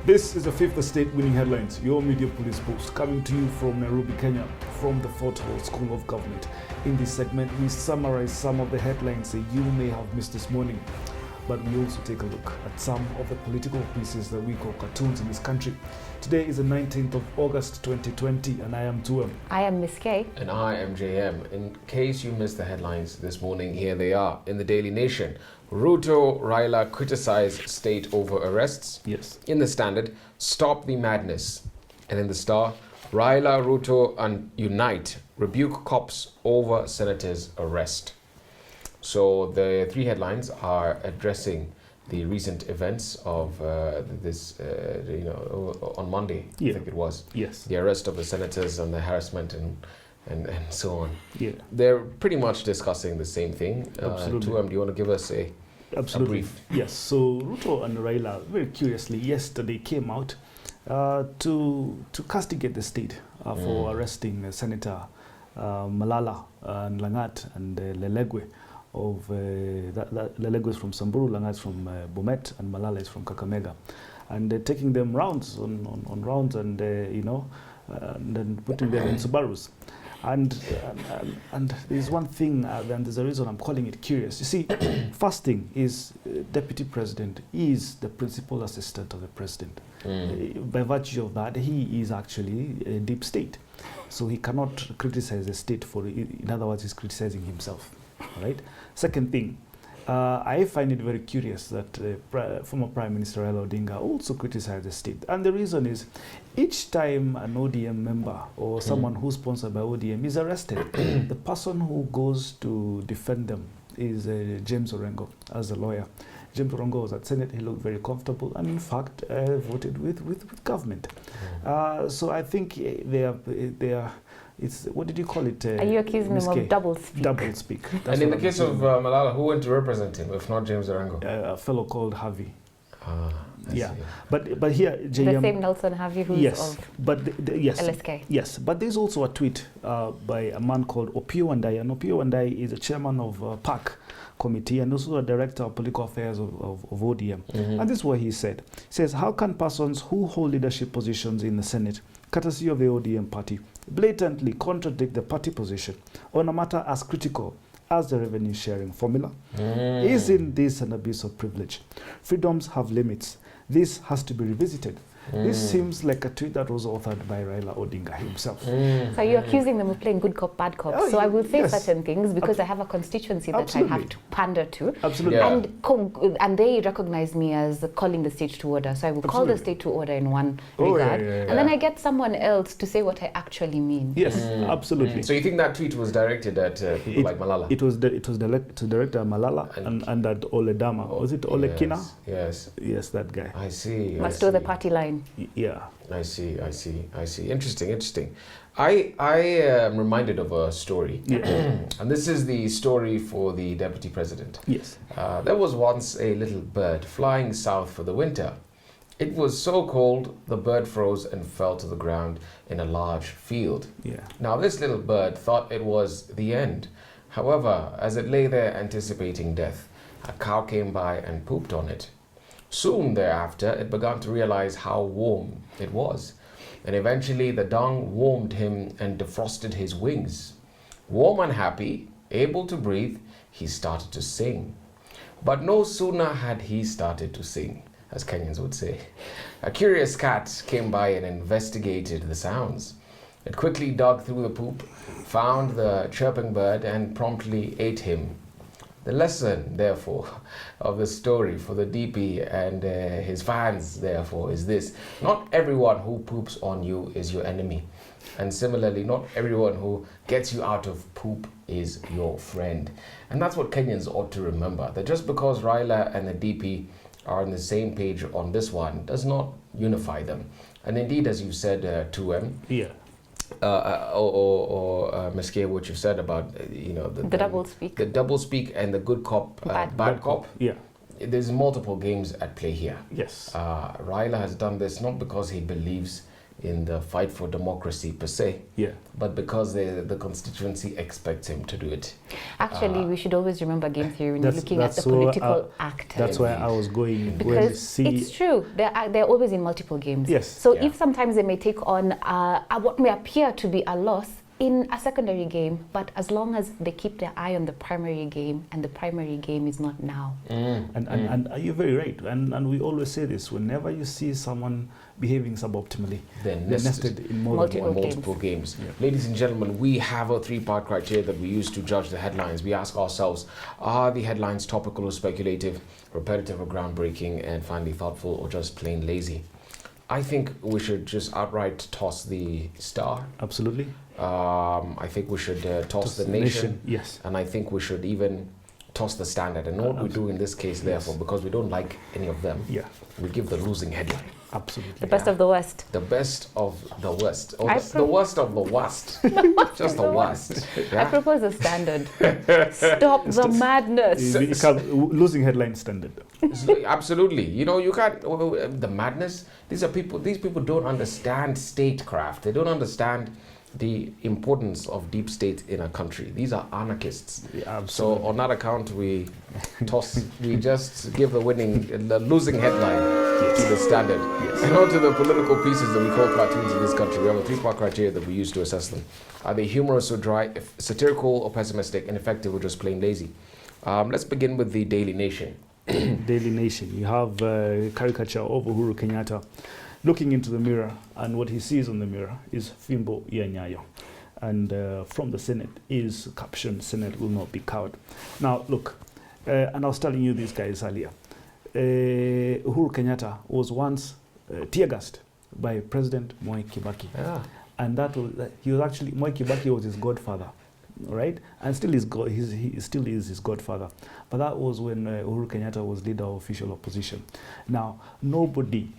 This is the Fifth Estate Winning Headlines, your media police post, coming to you from Nairobi, Kenya, from the Fort Hall School of Government. In this segment, we summarize some of the headlines that you may have missed this morning, but we also take a look at some of the political pieces that we call cartoons in this country. Today is the 19th of August 2020, and I am Tuam. I am Miss K. And I am JM. In case you missed the headlines this morning, here they are. In the Daily Nation, Ruto, Raila criticize state over arrests. Yes. In the Standard, stop the madness. And in the Star, Raila, Ruto and unite, rebuke cops over senator's arrest. So the three headlines are addressing the recent events of this, on Monday, Yeah. I think it was. Yes. The arrest of the senators and the harassment and so on. Yeah. They're pretty much discussing the same thing. Absolutely. Tuam, do you want to give us a brief? Yes. So Ruto and Raila, very curiously, yesterday came out to castigate the state for arresting Senator Malala and Langat and Lelegwe. Lelegwe is from Samburu, Langat is from Bomet, and Malala is from Kakamega, and taking them rounds on rounds, and and then putting them in Subarus. And there's one thing, and there's a reason I'm calling it curious. You see, first thing is Deputy President is the principal assistant of the President. By virtue of that, he is actually a deep state. So he cannot criticize the state for it. In other words, he's criticizing himself. Right? Second thing, I find it very curious that former Prime Minister Raila Odinga also criticized the state. And the reason is, each time an ODM member or someone who's sponsored by ODM is arrested, the person who goes to defend them is James Orengo as a lawyer. James Orengo was at Senate, he looked very comfortable, and in fact voted with government. So I think they are it's, what did you call it? Are you accusing them of double speak? Double speak. And in the case of Malala, who went to represent him, if not James Orengo? A fellow called Harvey. I yeah, see. but here, JM, the same Nelson Harvey who's yes, of but yes, LSK. Yes, but there's also a tweet by a man called Opio Wandai, and Opio Wandai is a chairman of PAC committee and also a director of political affairs of ODM. And this is what he said. He says, how can persons who hold leadership positions in the Senate, courtesy of the ODM party, blatantly contradict the party position on a matter as critical as the revenue sharing formula? Isn't this an abuse of privilege? Freedoms have limits. This has to be revisited. This seems like a tweet that was authored by Raila Odinga himself. So you're accusing them of playing good cop, bad cop. Oh, so I will say yes. certain things because I have a constituency that Absolutely. I have to pander to. Absolutely. Yeah. And they recognize me as calling the state to order. So I will call the state to order in one regard. Yeah. And then I get someone else to say what I actually mean. Yes, absolutely. So you think that tweet was directed at people like Malala? It was directed at Malala and at Oledama. Was it Ole Kina? Yes. Yes, that guy. I see. Must know the party line. Yeah. I see. Interesting. I am reminded of a story. Yeah. And this is the story for the Deputy President. Yes. There was once a little bird flying south for the winter. It was so cold, the bird froze and fell to the ground in a large field. Yeah. Now, this little bird thought it was the end. However, as it lay there anticipating death, a cow came by and pooped on it. Soon thereafter, it began to realize how warm it was, and eventually the dung warmed him and defrosted his wings. Warm and happy, able to breathe, he started to sing. But no sooner had he started to sing, as Kenyans would say, a curious cat came by and investigated the sounds. It quickly dug through the poop, found the chirping bird, and promptly ate him. The lesson, therefore, of the story for the DP and his fans, therefore, is this. Not everyone who poops on you is your enemy. And similarly, not everyone who gets you out of poop is your friend. And that's what Kenyans ought to remember, that just because Raila and the DP are on the same page on this one does not unify them. And indeed, as you said, 2M, Yeah. Ms. K, what you've said about The double speak. the double speak and the good cop, bad cop. Yeah. There's multiple games at play here. Yes. Raila has done this not because he believes in the fight for democracy per se, Yeah. but because the constituency expects him to do it. Actually, we should always remember game theory when you're That's- looking at the that's where, political actors. That's why I was going. when you Because see, it's true, they're always in multiple games. Yes. So Yeah. if sometimes they may take on what may appear to be a loss in a secondary game, but as long as they keep their eye on the primary game, and the primary game is not now. and you're very right. And we always say this: whenever you see someone behaving suboptimally, They're they're nested in more than Multiple one. multiple games. Yeah. Ladies and gentlemen, we have a three-part criteria that we use to judge the headlines. We ask ourselves, are the headlines topical or speculative, repetitive or groundbreaking, and finally thoughtful or just plain lazy? I think we should just outright toss the Star. Absolutely. I think we should toss the Nation. Yes. And I think we should even toss the Standard. And what we do in this case, therefore, because we don't like any of them, Yeah. we give the losing headline. Absolutely. The best of the West. The best of the West. Or I the worst of the worst. Just the worst. I Yeah? propose a standard. Stop the madness. It becomes losing headline standard. Absolutely. You know, you can't. The madness. These people don't understand statecraft. They don't understand the importance of deep state in a country. These are anarchists. Yeah, So absolutely. on that account, we just give the losing headline to the Standard. Yes. And on to the political pieces that we call cartoons in this country. We have a three-part criteria that we use to assess them. Are they humorous or dry, satirical or pessimistic, ineffective or just plain lazy? Let's begin with the Daily Nation. Daily Nation. You have a caricature of Uhuru Kenyatta looking into the mirror, and what he sees on the mirror is Fimbo ya Nyayo. And from the Senate is captioned, Senate will not be cowed. Now, look, and I was telling you these guys earlier, Uhuru Kenyatta was once tear-gassed by President Moi Kibaki. Yeah. And that was, he was actually, Moi Kibaki was his godfather, right? And still he still is his godfather. But that was when Uhuru Kenyatta was leader of official opposition. Now, nobody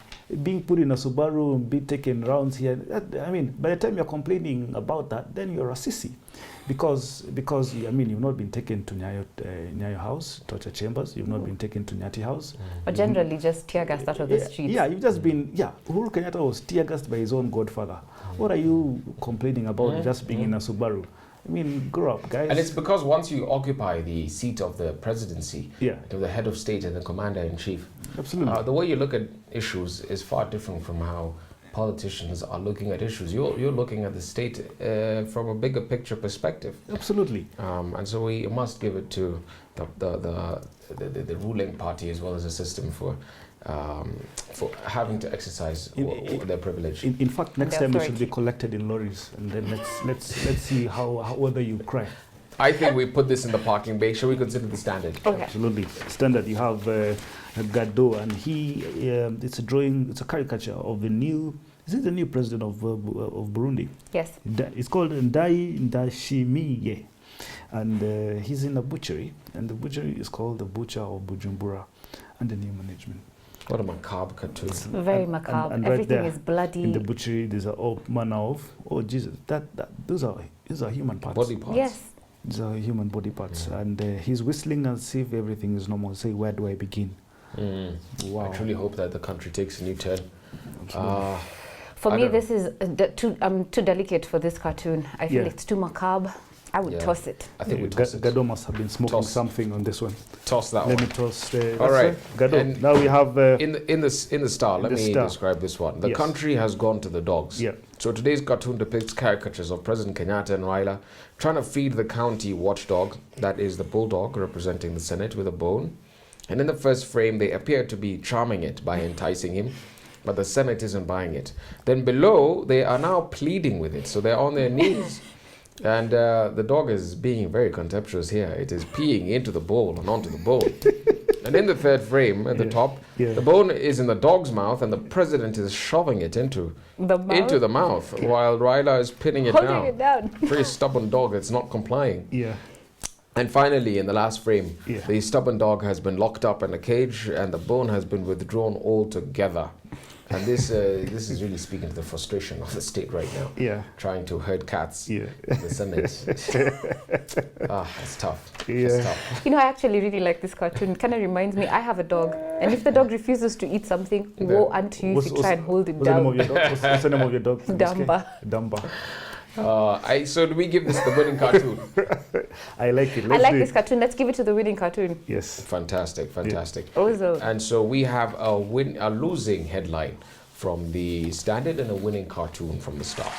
being put in a Subaru and be taken rounds here, I mean, by the time you're complaining about that, then you're a sissy. Because I mean, you've not been taken to Nyayo House, torture chambers, you've not been taken to Nyati House. Or generally just tear gassed out of the streets. Yeah, you've just been, Uhuru Kenyatta was tear-gassed by his own godfather. What are you complaining about just being in a Subaru? I mean, grow up, guys. And it's because once you occupy the seat of the presidency, Yeah. to the head of state and the commander-in-chief, Absolutely. the way you look at issues is far different from how politicians are looking at issues. You're looking at the state from a bigger picture perspective. Absolutely. And so we must give it to the ruling party as well as the system for having to exercise their privilege. In fact, next The time they should authority. be collected in lorries, and then let's see how whether you cry. I think we put this in the parking bay. Shall we consider the Standard? Okay. Absolutely. Standard. You have Gado, and it's a drawing. It's a caricature of the new. Is it the new president of Burundi? Yes. It's called Ndai Ndashimiye, and he's in a butchery, and the butchery is called the Butcher of Bujumbura, under new management. What a macabre cartoon. Very macabre. and right Everything there is bloody. In the butchery, there's all manner of Jesus. Those are human parts. Body parts. Yes. These are human body parts, and he's whistling as if everything is normal. Say, where do I begin? Wow. I truly hope that the country takes a new turn. For I me, don't this is too delicate for this cartoon. I feel Yeah. it's too macabre. I would Yeah. toss it. I think we toss it. Gado must have been smoking Toss. something on this one. Toss that Let one. me toss. All right. Gado. And Now we have. In the Star, let the me Star. describe this one. The Yes. country has gone to the dogs. Yeah. So today's cartoon depicts caricatures of President Kenyatta and Raila trying to feed the county watchdog, that is the bulldog representing the Senate, with a bone. And in the first frame, they appear to be charming it by enticing him, but the Senate isn't buying it. Then below, they are now pleading with it. So they're on their knees. And the dog is being very contemptuous here. It is peeing into the bowl and onto the bowl. And in the third frame at the top, the bone is in the dog's mouth and the president is shoving it into the mouth while Raila is pinning it Holding it down. Very stubborn dog. It's not complying. Yeah. And finally, in the last frame, Yeah. the stubborn dog has been locked up in a cage and the bone has been withdrawn altogether. And this is really speaking to the frustration of the state right now. Yeah. Trying to herd cats in the Senate. It's tough. Yeah. It's tough. You know, I actually really like this cartoon. It kind of reminds me, I have a dog, and if the dog refuses to eat something, woe unto you if you try and hold it down. What's the name of your dog? Dumba. Dumba. So do we give this the winning cartoon? I like it. I like this cartoon. Let's give it to the winning cartoon. Yes. Fantastic. Also. And so we have a losing headline from the Standard and a winning cartoon from the Star.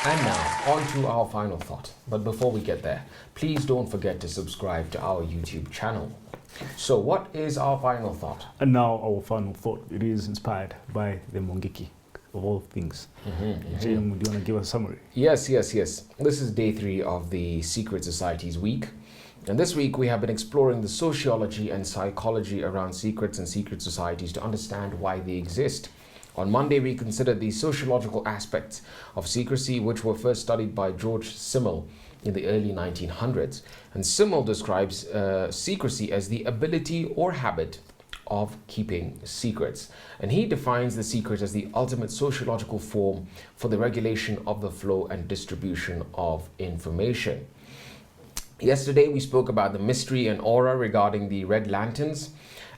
And now, on to our final thought. But before we get there, please don't forget to subscribe to our YouTube channel. So what is our final thought? And now our final thought. It is inspired by the Mungiki, of all things. Jim, do you want to give us a summary? Yes. This is day 3 of the Secret Societies Week. And this week we have been exploring the sociology and psychology around secrets and secret societies to understand why they exist. On Monday, we considered the sociological aspects of secrecy, which were first studied by George Simmel in the early 1900s. And Simmel describes secrecy as the ability or habit of keeping secrets. And he defines the secret as the ultimate sociological form for the regulation of the flow and distribution of information. Yesterday, we spoke about the mystery and aura regarding the Red Lanterns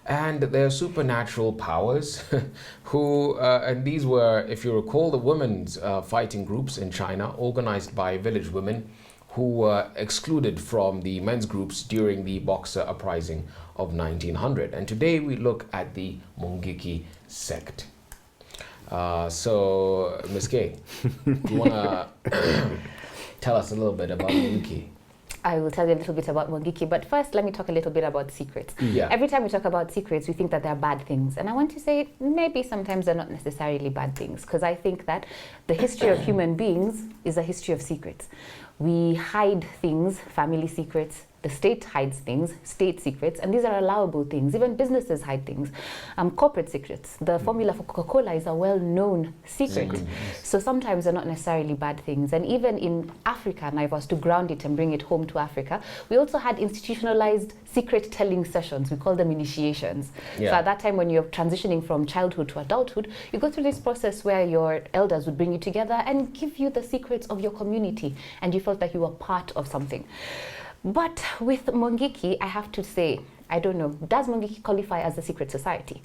and their supernatural powers, and these were, if you recall, the women's fighting groups in China, organized by village women who were excluded from the men's groups during the Boxer Uprising of 1900. And today we look at the Mungiki sect. So, Ms. K, do you want to tell us a little bit about Mungiki? I will tell you a little bit about Mungiki, but first let me talk a little bit about secrets. Yeah. Every time we talk about secrets, we think that they're bad things. And I want to say maybe sometimes they're not necessarily bad things, because I think that the history of human beings is a history of secrets. We hide things, family secrets. The state hides things, state secrets, and these are allowable things. Even businesses hide things. Corporate secrets. The formula for Coca-Cola is a well-known secret. So sometimes they're not necessarily bad things. And even in Africa, and I was to ground it and bring it home to Africa, we also had institutionalized secret-telling sessions. We call them initiations. Yeah. So at that time, when you're transitioning from childhood to adulthood, you go through this process where your elders would bring you together and give you the secrets of your community, and you felt like you were part of something. But with Mungiki, I have to say, I don't know, does Mungiki qualify as a secret society?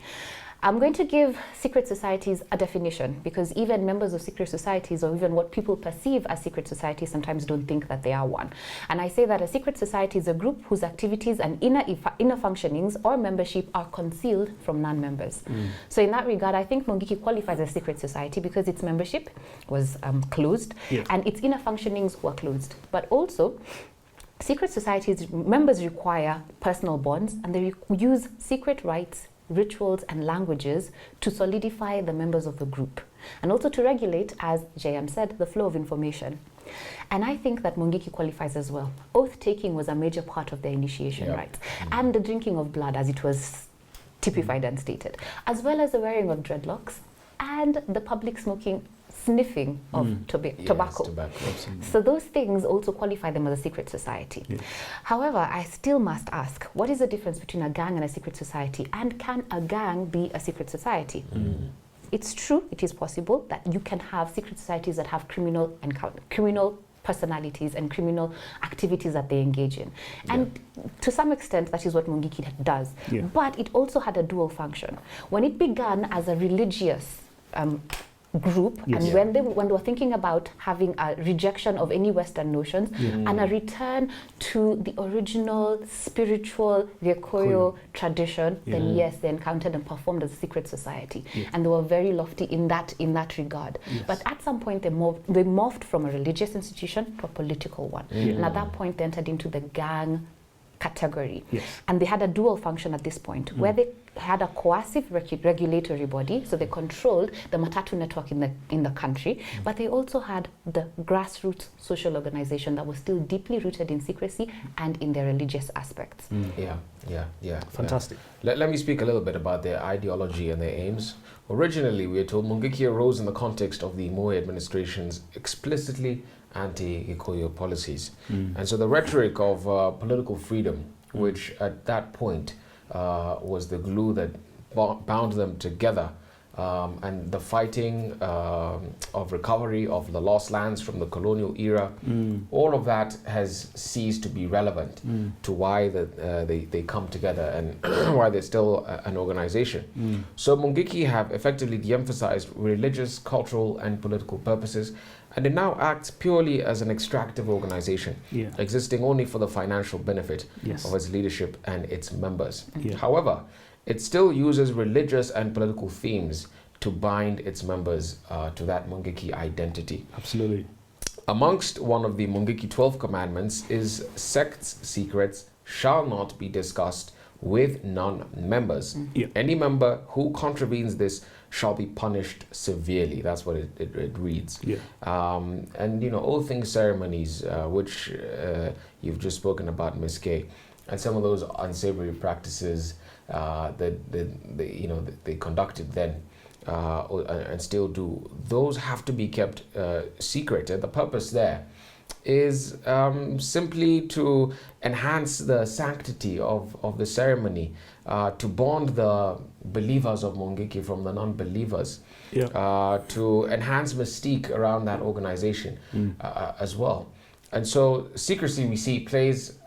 I'm going to give secret societies a definition, because even members of secret societies, or even what people perceive as secret societies, sometimes don't think that they are one. And I say that a secret society is a group whose activities and inner functionings or membership are concealed from non-members. So in that regard, I think Mungiki qualifies as a secret society because its membership was closed, and its inner functionings were closed. But also, secret societies members require personal bonds, and they use secret rites, rituals, and languages to solidify the members of the group, and also to regulate, as JM said, the flow of information. And I think that Mungiki qualifies as well. Oath-taking was a major part of their initiation rites, and the drinking of blood, as it was typified and stated, as well as the wearing of dreadlocks and the public sniffing of tobacco. So those things also qualify them as a secret society. However, I still must ask, what is the difference between a gang and a secret society? And can a gang be a secret society? It's true, it is possible that you can have secret societies that have criminal personalities and criminal activities that they engage in. And to some extent, that is what Mungiki does. But it also had a dual function. When it began as a religious group, and when they were thinking about having a rejection of any Western notions and a return to the original spiritual Gyekoyo tradition, then yes, they encountered and performed as a secret society, and they were very lofty in that regard. But at some point, they morphed from a religious institution to a political one, and at that point, they entered into the gang category. And they had a dual function at this point, where they had a coercive regulatory body, so they controlled the Matatu network in the country, but they also had the grassroots social organization that was still deeply rooted in secrecy and in their religious aspects. Fantastic. Let me speak a little bit about their ideology and their aims. Originally, we are told Mungiki arose in the context of the Moi administration's explicitly anti-Gyekoyo policies. And so the rhetoric of political freedom, which at that point was the glue that bound them together. And the fighting of recovery of the lost lands from the colonial era, all of that has ceased to be relevant to why they come together and why they're still an organization. So Mungiki have effectively de-emphasized religious, cultural, and political purposes, and it now acts purely as an extractive organization, existing only for the financial benefit of its leadership and its members. However, it still uses religious and political themes to bind its members to that Mungiki identity. Absolutely. Amongst one of the Mungiki 12 commandments is sect's secrets shall not be discussed with non-members. Any member who contravenes this shall be punished severely. That's what it reads. And you know, all things ceremonies, which you've just spoken about, Ms. K, and some of those unsavory practices that they conducted then and still do, those have to be kept secret. And the purpose there is simply to enhance the sanctity of the ceremony, to bond the believers of Mungiki from the non-believers, to enhance mystique around that organization as well. And so secrecy, we see, plays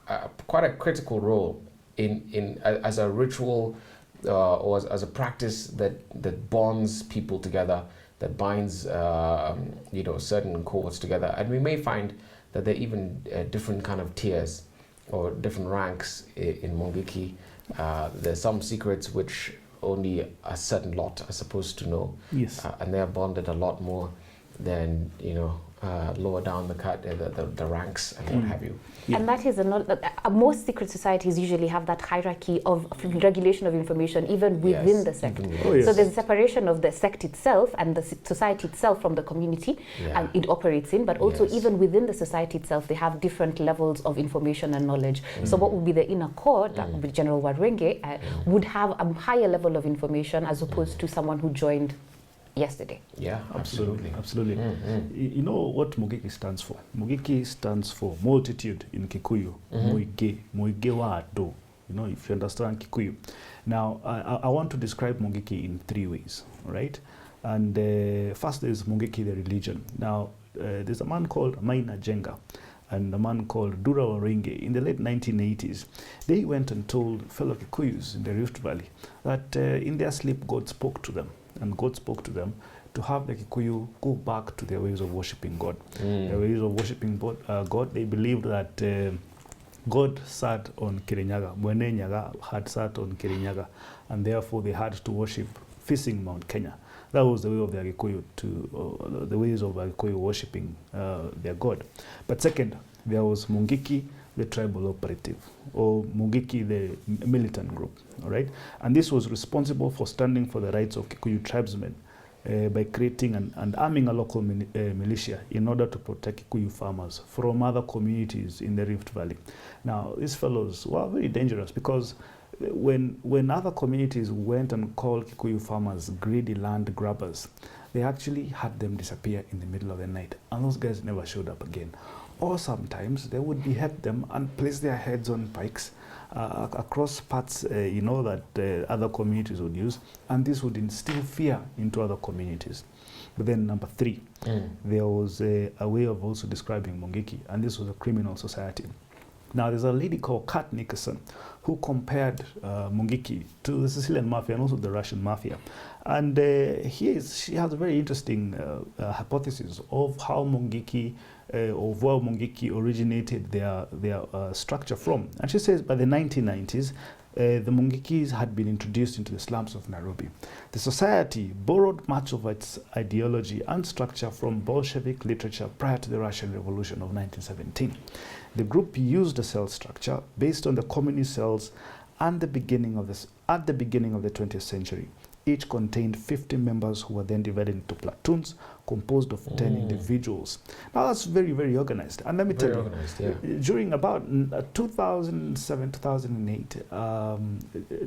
quite a critical role in as a ritual or as a practice that bonds people together, that binds certain cohorts together. And we may find that there are even different kind of tiers or different ranks in Mungiki. There's some secrets which only a certain lot are supposed to know, and they are bonded a lot more than lower down the ranks and what have you. And that is most secret societies usually have that hierarchy of regulation of information even within the sect. So there's a separation of the sect itself and the society itself from the community and it operates in, but also even within the society itself they have different levels of information and knowledge. So what would be the inner core, that would be General Warenge, would have a higher level of information as opposed to someone who joined yesterday. Absolutely. You know what Mungiki stands for? Mungiki stands for multitude in Kikuyu. Muige wa do. If you understand Kikuyu. Now, I want to describe Mungiki in 3 ways, right? And first is Mungiki, the religion. Now, there's a man called Maina Jenga and a man called Dura Orenge in the late 1980s. They went and told fellow Kikuyus in the Rift Valley that in their sleep God spoke to them. And God spoke to them to have the Kikuyu go back to their ways of worshipping God. Their ways of worshipping God, they believed that God sat on Kirinyaga. Mwene Nyaga had sat on Kirinyaga, and therefore they had to worship facing Mount Kenya. That was the way of the Kikuyu, the ways of the Kikuyu worshipping their God. But second, there was Mungiki, the tribal operative, or Mungiki, the militant group, all right? And this was responsible for standing for the rights of Kikuyu tribesmen by creating and arming a local militia in order to protect Kikuyu farmers from other communities in the Rift Valley. Now, these fellows were very dangerous because when other communities went and called Kikuyu farmers greedy land grabbers, they actually had them disappear in the middle of the night, and those guys never showed up again. Or sometimes they would behead them and place their heads on pikes across paths, that other communities would use, and this would instill fear into other communities. But then number 3, there was a way of also describing Mungiki, and this was a criminal society. Now, there's a lady called Kat Nickerson who compared Mungiki to the Sicilian mafia and also the Russian mafia. And she has a very interesting hypothesis of how Mungiki, of where Mungiki originated their structure from. And she says by the 1990s, the Mungikis had been introduced into the slums of Nairobi. The society borrowed much of its ideology and structure from Bolshevik literature prior to the Russian Revolution of 1917. The group used a cell structure based on the communist cells at the beginning of the 20th century. Each contained 50 members who were then divided into platoons composed of 10 individuals. Now that's very, very organized. And let me tell you, during about 2007, 2008,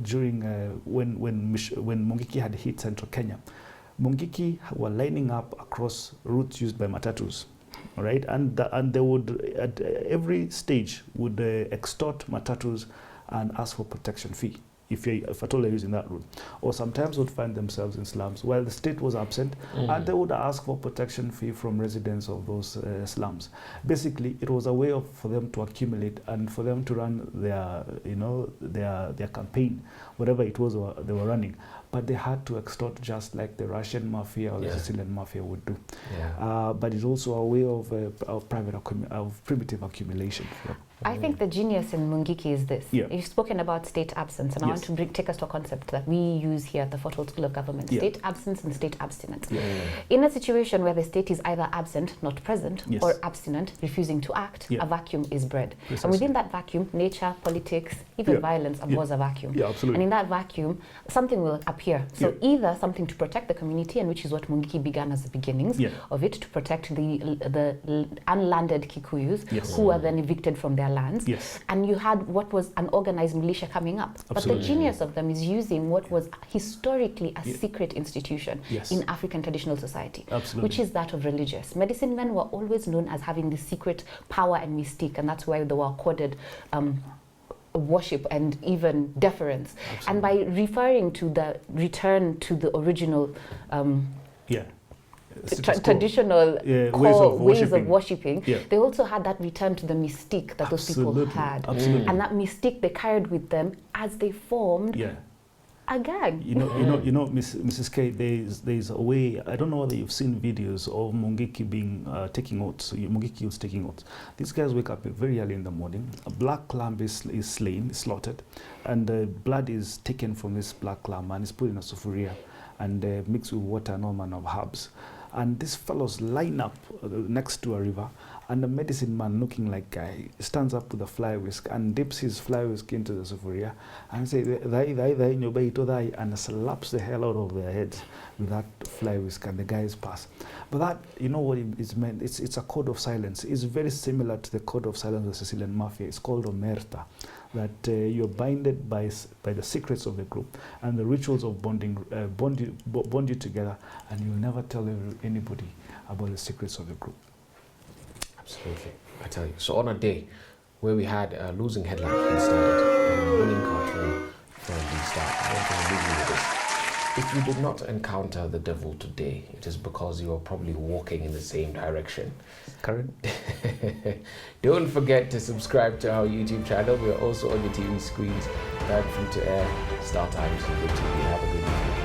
during when Mungiki had hit central Kenya, Mungiki were lining up across routes used by matatus. All right, and they would at every stage would extort matatus and ask for protection fee. if at all you're using that route, or sometimes would find themselves in slums while the state was absent, and they would ask for protection fee from residents of those slums. Basically, it was a way for them to accumulate and for them to run their, their campaign, whatever it was they were running. But they had to extort just like the Russian mafia or the Sicilian mafia would do. But it's also a way of primitive accumulation. I think the genius in Mungiki is this. You've spoken about state absence, and I want to take us to a concept that we use here at the Fort Hall School of Government, state absence and state abstinence. In a situation where the state is either absent, not present, or abstinent, refusing to act, a vacuum is bred. And within that vacuum, nature, politics, even violence abhors a vacuum. And in that vacuum, something will appear. So either something to protect the community, and which is what Mungiki began as the beginnings of it, to protect the unlanded Kikuyus, who are then evicted from their lands. And you had what was an organized militia coming up. But the genius of them is using what was historically a secret institution in African traditional society, which is that of religious. Medicine men were always known as having this secret power and mystique, and that's why they were accorded worship and even deference. And by referring to the return to the original traditional ways of worshipping, they also had that return to the mystique that those people had. And that mystique they carried with them as they formed a gang. Mrs. K, there's a way, I don't know whether you've seen videos of Mungiki being taking oats. Mungiki was taking oats. These guys wake up very early in the morning. A black lamb is slain, slaughtered, and the blood is taken from this black lamb and is put in a sufuria and mixed with water and all manner of herbs. And these fellows line up next to a river, and the medicine man, looking like guy, stands up with a fly whisk and dips his fly whisk into the sufuria and says, "Thai," and slaps the hell out of their heads with that fly whisk, and the guys pass. But that, you know what it's meant? It's a code of silence. It's very similar to the code of silence of the Sicilian mafia. It's called omerta. That you're binded by the secrets of the group and the rituals of bonding, bond you together, and you'll never tell anybody about the secrets of the group. Absolutely, I tell you. So on a day where we had a losing headline from the Standard and a winning cartoon from the Star, I want to leave you with this. If you did not encounter the devil today, it is because you are probably walking in the same direction. Karen? Don't forget to subscribe to our YouTube channel. We are also on your TV screens, free to air, Star Times, and Good TV. Have a good evening.